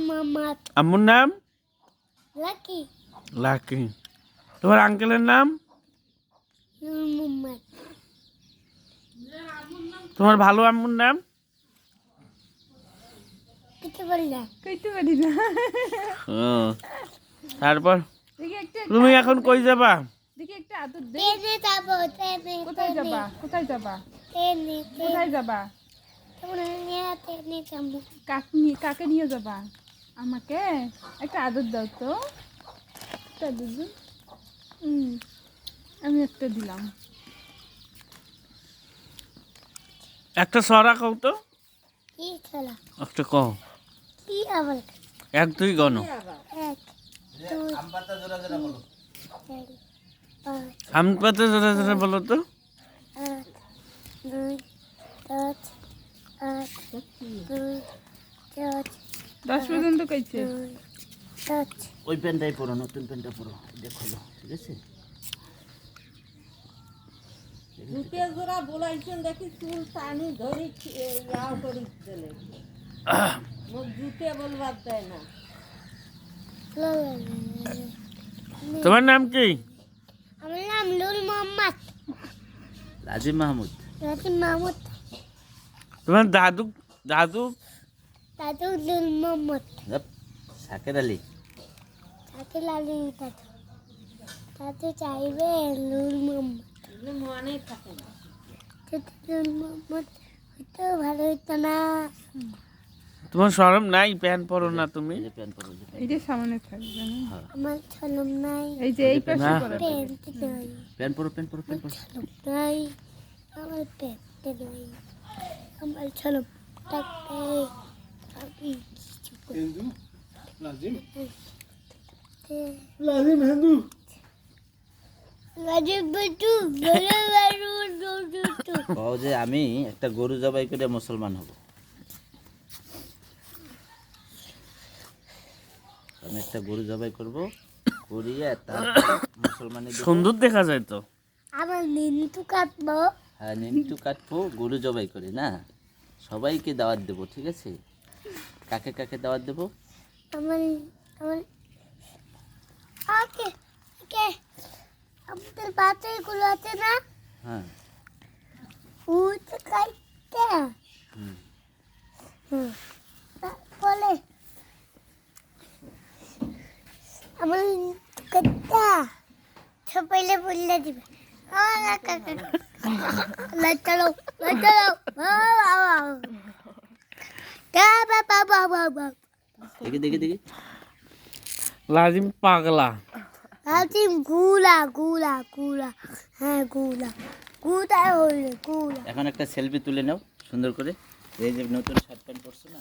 মোহাম্মদ। আম্মুর নাম lucky. Lucky. তোমার আঙ্কেলের নাম নূর মোহাম্মদ। তোমার ভালো আম্মুর নাম কইতে পারি না। ও, তারপর দেখি একটা তুমি এখন কই যাবা? দেখি একটা আদর দে। ট্রেনে যাবো, ট্রেনে। কোথায় যাবা? কোথায় যাবা? ট্রেনে, কোথায় যাবা? তোমরা নিয়ে ট্রেনে যাবো। কাকে নিয়ে যাবা? আমাকে একটা আদর দাও তো। একটা আদর দাও। আমি একটা দিলাম। একটা সরা কও তো। কি খেলা? একটা কও। কি আবার? এক দুই গণ। 1 2 আম পাতা জোড়া জোড়া বলো। 4 5 আম পাতা জোরে জোরে বলো তো। 8 9 10 8 2 4 10 পর্যন্ত কইছে। 10। ওই প্যান্টটাই পরো, নতুন প্যান্টটা পরো, দেখো ঠিক আছে। জুতে জোড়া বলাইছেন দেখি চুল টানি ধরি ইয়াও করি দিলে মুখ জুতে বলবার দেয় না। তোমার নাম কি? আমার নাম নূর মোহাম্মদ। রাজিম মাহমুদ। রাজিম মাহমুদ। তোমার দাদু দাদু দাদু নূর মোহাম্মদ। শাকের আলী। শাকিল আলী দাদু। দাদু চাইবে নূর মোহাম্মদ। মনে থাকে না। যদি নূর মোহাম্মদ হইতো ভালো হইতো না। তোমার শরম নাই? প্যান্ট পরো না তুমি? এই যে প্যান্ট পরো, এই যে সামনে থাকবে না? আমার ছলম নাই। এই যে এই পাশে না। পড়ে। প্যান্ট নাই। প্যান্ট পরো, প্যান্ট পরো, প্যান্ট পরো। ছলম নাই। আমার প্যান্ট নাই। আমার ছলম থাকতে আমি কিছু করতে। রাজীব বাটু বলে বারু দুটু। কও যে আমি একটা গরু জবাই করে মুসলমান হব। আমি একটা গরু জবাই করব, করিয়া তার মুসলমানি দেব। সুন্দর দেখা যায় তো। আমার নিন্তু কাটবো। হ্যাঁ, নিমটু কাটবো, গরু জবাই করে না, সবাইকে দাওয়াত দেব, ঠিক আছে? কাকে কাকে দাওয়াত দেব? আমার আমার ওকে ওকে আমাদের বাচ্চাগুলো আছে না, হ্যাঁ। উঠে খাইতে। হুম। বলে আমার কাটা সবাইলে বললে দিবে। লাইটালো লাইটালো বাবা। দেখি দেখি দেখি। লাজিম পাগলা। লাজিম গুলা গুলা গুলা। হ্যাঁ গুলা গুলা হইলে গুলা। এখন একটা সেলফি তুলে নাও সুন্দর করে। এই যে নতুন শার্ট প্যান্ট পরছো না,